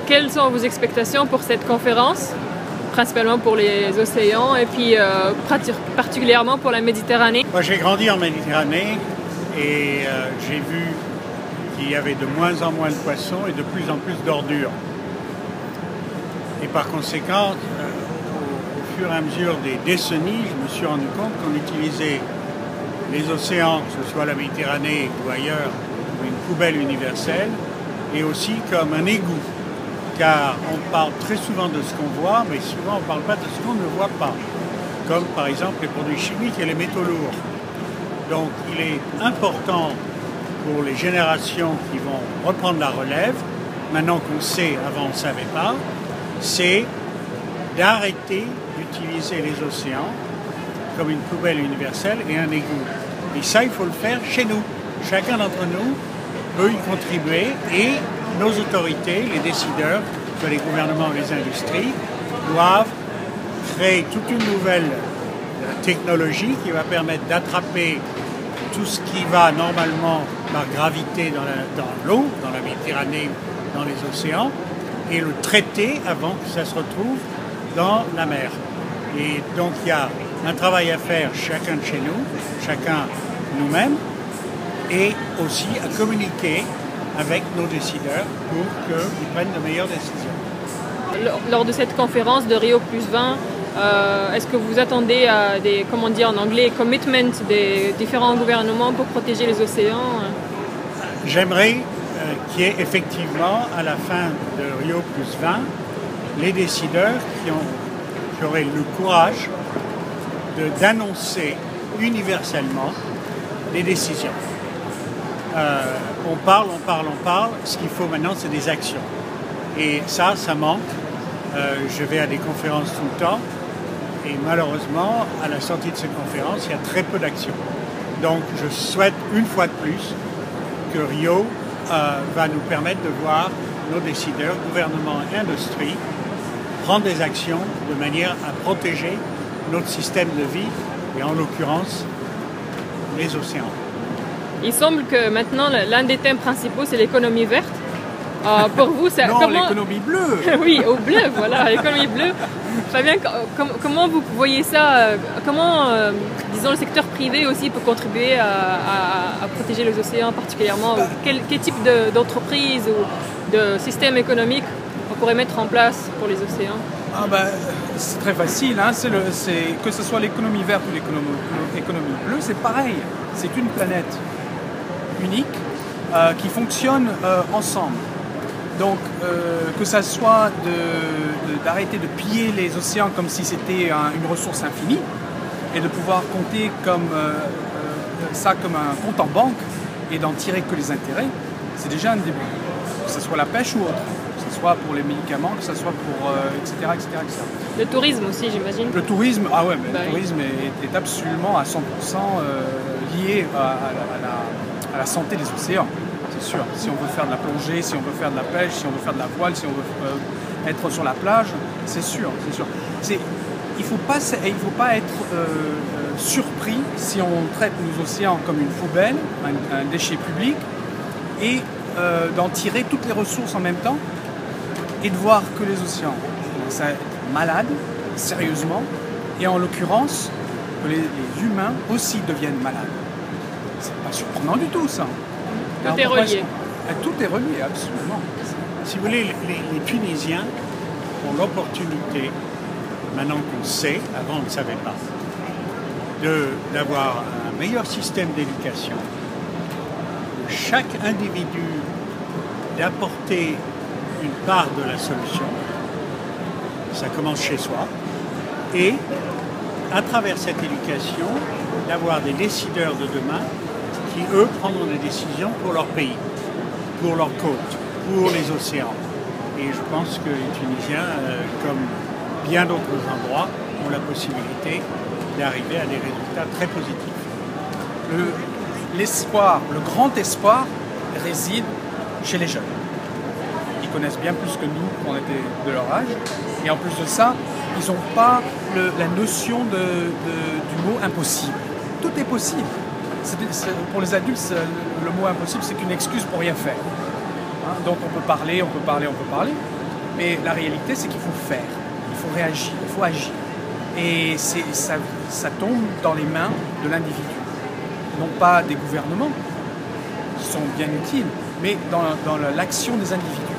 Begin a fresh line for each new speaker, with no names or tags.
quelles sont vos expectations pour cette conférence, principalement pour les océans et puis particulièrement pour la Méditerranée?
Moi, j'ai grandi en Méditerranée et j'ai vu qu'il y avait de moins en moins de poissons et de plus en plus d'ordures. Et par conséquent, au fur et à mesure des décennies, je me suis rendu compte qu'on utilisait les océans, que ce soit la Méditerranée ou ailleurs, comme une poubelle universelle, et aussi comme un égout. Car on parle très souvent de ce qu'on voit, mais souvent on ne parle pas de ce qu'on ne voit pas. Comme par exemple les produits chimiques et les métaux lourds. Donc il est important pour les générations qui vont reprendre la relève, maintenant qu'on sait, avant on ne savait pas, c'est d'arrêter d'utiliser les océans comme une poubelle universelle et un égout. Et ça, il faut le faire chez nous. Chacun d'entre nous peut y contribuer et nos autorités, les décideurs, que ce soit les gouvernements ou les industries, doivent créer toute une nouvelle technologie qui va permettre d'attraper tout ce qui va normalement par gravité dans l'eau, dans la Méditerranée, dans les océans, et le traiter avant que ça se retrouve dans la mer. Et donc il y a un travail à faire chacun de chez nous, chacun nous-mêmes, et aussi à communiquer avec nos décideurs pour qu'ils prennent de meilleures décisions.
Lors de cette conférence de Rio+20, est-ce que vous attendez à des, comment dire en anglais, commitments des différents gouvernements pour protéger les océans?
J'aimerais qu'il y ait effectivement, à la fin de Rio+20, les décideurs qui auraient le courage d'annoncer universellement les décisions. On parle. Ce qu'il faut maintenant, c'est des actions. Et ça manque. Je vais à des conférences tout le temps. Et malheureusement, à la sortie de ces conférences, il y a très peu d'actions. Donc, je souhaite une fois de plus que Rio va nous permettre de voir nos décideurs, gouvernements et industrie, prendre des actions de manière à protéger notre système de vie, et en l'occurrence, les océans.
Il semble que maintenant, l'un des thèmes principaux, c'est l'économie verte. Pour vous, c'est
non, l'économie bleue.
Oui, au bleu, voilà, l'économie bleue. Fabien, comment vous voyez ça? Comment, disons, le secteur privé aussi peut contribuer à protéger les océans particulièrement? Quel type d'entreprise ou de système économique on pourrait mettre en place pour les océans?
C'est très facile, hein. Que ce soit l'économie verte ou l'économie bleue, c'est pareil. C'est une planète unique qui fonctionne ensemble. Donc, que ça soit d'arrêter de piller les océans comme si c'était une ressource infinie et de pouvoir compter ça comme un compte en banque et d'en tirer que les intérêts, c'est déjà un début. Que ce soit la pêche ou autre, que ce soit pour les médicaments, que ce soit pour etc., etc., etc.
Le tourisme aussi, j'imagine.
Le tourisme, le tourisme est absolument à 100% lié à la santé des océans. C'est sûr, si on veut faire de la plongée, si on veut faire de la pêche, si on veut faire de la voile, si on veut être sur la plage, c'est sûr, c'est sûr. Il ne faut pas être surpris si on traite nos océans comme une poubelle, un déchet public, et d'en tirer toutes les ressources en même temps, et de voir que les océans sont malades, sérieusement, et en l'occurrence, que les humains aussi deviennent malades. C'est pas surprenant du tout, ça.
Tout est relié.
Tout est relié, absolument.
Si vous voulez, les Tunisiens ont l'opportunité, maintenant qu'on sait, avant on ne savait pas, d'avoir un meilleur système d'éducation, chaque individu d'apporter une part de la solution, ça commence chez soi, et à travers cette éducation, d'avoir des décideurs de demain qui, eux, prendront des décisions pour leur pays, pour leurs côtes, pour les océans. Et je pense que les Tunisiens, comme bien d'autres endroits, ont la possibilité d'arriver à des résultats très positifs.
L'espoir, le grand espoir réside chez les jeunes. Ils connaissent bien plus que nous quand on était de leur âge. Et en plus de ça, ils n'ont pas la notion du mot impossible. Tout est possible. Pour les adultes, le mot impossible, c'est qu'une excuse pour rien faire. Hein, donc on peut parler. Mais la réalité, c'est qu'il faut faire, il faut réagir, il faut agir. Et ça tombe dans les mains de l'individu. Non pas des gouvernements, qui sont bien utiles, mais dans l'action des individus.